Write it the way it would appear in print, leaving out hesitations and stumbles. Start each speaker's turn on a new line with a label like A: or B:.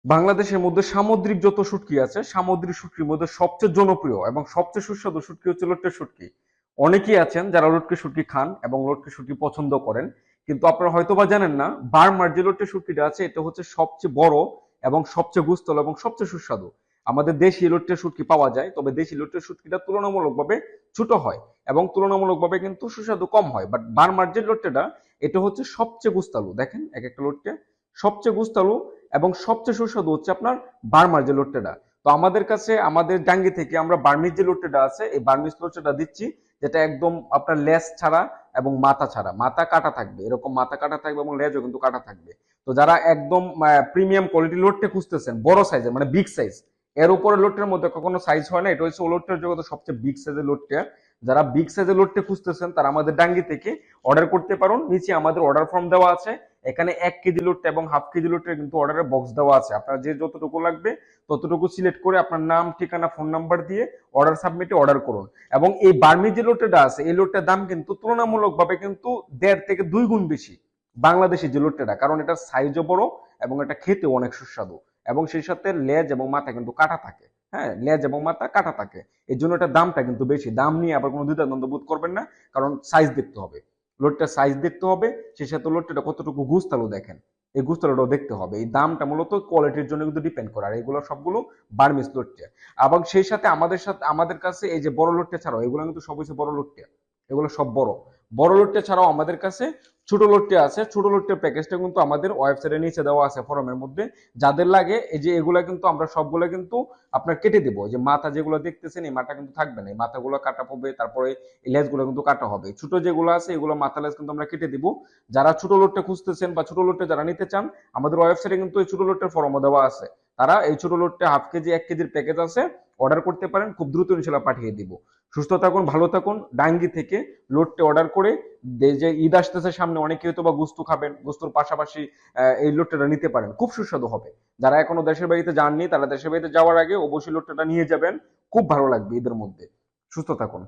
A: বাংলাদেশের মধ্যে সামুদ্রিক যত শুটকি আছে সামুদ্রিক শুটকির মধ্যে সবচেয়ে জনপ্রিয় এবং সবচেয়ে সুস্বাদু শুটকি হচ্ছে লটকে শুটকি। অনেকেই আছেন যারা লটকে শুটকি খান এবং লটকে শুটকি পছন্দ করেন, কিন্তু আপনারা হয়তোবা জানেন না বার্মার যে লটকে শুটকিটা আছে এটা হচ্ছে সবচেয়ে বড় এবং সবচেয়ে গুস্তল এবং সবচেয়ে সুস্বাদু। আমাদের দেশি লটকে শুটকি পাওয়া যায়, তবে দেশি লটকে শুটকিটা তুলনামূলকভাবে ছোট হয় এবং তুলনামূলকভাবে কিন্তু সুস্বাদু কম হয়। বাট বার্মার যে লটকেটা এটা হচ্ছে সবচেয়ে গুস্তালু। দেখেন এক একটা লটকে সবচেয়ে গুস্তালু এবং সবচেয়ে সুস্বাদু হচ্ছে আপনার বার্মার যে লোট্টেটা। তো আমাদের কাছে আমাদের ডাঙ্গি থেকে আমরা বার্মিজ যে লোট্টেটা আছে এই বার্মিজ লোট্টেটা দিচ্ছি, যেটা একদম আপনার লেজ ছাড়া এবং মাথা ছাড়া, মাথা কাটা থাকবে, এরকম মাথা কাটা থাকবে এবং লেজও কিন্তু কাটা থাকবে। তো যারা একদম প্রিমিয়াম কোয়ালিটি লোট্টে খুঁজতেছেন বড় সাইজের মানে বিগ সাইজ, এর উপরে লোট্টের মধ্যে কখনো সাইজ হয় না, এটা হচ্ছে ও লোট্টের জগতে সবচেয়ে বিগ সাইজের লোট্টে। যারা বিগ সাইজের লোট্টে খুঁজতেছেন তারা আমাদের ডাঙ্গি থেকে অর্ডার করতে পারেন, নিচে আমাদের অর্ডার ফর্ম দেওয়া আছে। এখানে 1 কেজি লোট্টা এবং হাফ 1 কেজি লোট্টের কিন্তু অর্ডারের বক্স দেওয়া আছে, আপনার যে যতটুকু লাগবে ততটুকু সিলেক্ট করে আপনার নাম ঠিকানা ফোন নাম্বার দিয়ে অর্ডার সাবমিটে অর্ডার করুন। এবং এই বার্মি যে লোট্টাটা আছে এই লোট্টার দাম কিন্তু তুলনামূলকভাবে কিন্তু 1.5 থেকে 2 গুণ বেশি বাংলাদেশি যে লোট্টাটা, কারণ এটার সাইজও বড় এবং এটা খেতেও অনেক সুস্বাদু এবং সেই সাথে লেজ এবং মাথা কিন্তু কাটা থাকে। হ্যাঁ, লেজ এবং মাথা কাটা থাকে, এই জন্য এটার দামটা কিন্তু বেশি। দাম নিয়ে আবার কোনো দ্বিধাদ্বন্দ্ব বোধ করবেন না, কারণ সাইজ দেখতে হবে, লোডটার সাইজ দেখতে হবে, সেই সাথে লোডটা কতটুকু গুস্তালো দেখেন, এই গুস্তালোটাও দেখতে হবে। এই দামটা মূলত কোয়ালিটির জন্য কিন্তু ডিপেন্ড করে, আর এগুলো সবগুলো বার্মিস লোডটা। এবং সেই সাথে আমাদের কাছে এই যে বড় লোডটা ছাড়াও, এগুলো কিন্তু সব হচ্ছে বড় লোডটা, এগুলো সব বড় বড় লোডটা ছাড়াও আমাদের কাছে ছোট লোডটা আছে। ছোট লোডটার প্যাকেজটা কিন্তু আমাদের ওয়েবসাইটের নিচে দেওয়া আছে ফরমের মধ্যে, যাদের লাগে এই যে এগুলা কিন্তু আমরা সবগুলো কিন্তু আপনার কেটে দেবো। যে মাথা যেগুলো দেখতেছেন এই মাথা কিন্তু থাকবে না, এই মাথাগুলো কাটা হবে, তারপরে এই লেজগুলো কিন্তু কাটা হবে। ছোট যেগুলো আছে এগুলো মাথা লেজ কিন্তু আমরা কেটে দিব। যারা ছোট লোডটা খুঁজতেছেন বা ছোট লোডটা যারা নিতে চান, আমাদের ওয়েবসাইটে কিন্তু এই ছোট লোডটার ফর্মও দেওয়া আছে। তারা এই ছোট লোডটা হাফ 1 কেজি 1 কেজির প্যাকেজ আছে, অর্ডার করতে পারেন, খুব দ্রুত ইনশাল্লাহ পাঠিয়ে দিব। সুস্থ থাকুন, ভালো থাকুন। ডাঙ্গি থেকে লোডটা অর্ডার করে যে ঈদ আসতেছে সামনে, অনেকে হয়তো বা গুস্তু খাবেন, গুস্তুর পাশাপাশি এই লোডটা নিতে পারেন, খুব সুস্বাদু হবে। যারা এখনো দেশের বাড়িতে যাননি তারা দেশের বাড়িতে যাওয়ার আগে অবশ্যই লোডটা নিয়ে যাবেন, খুব ভালো লাগবে ঈদের মধ্যে। সুস্থ থাকুন।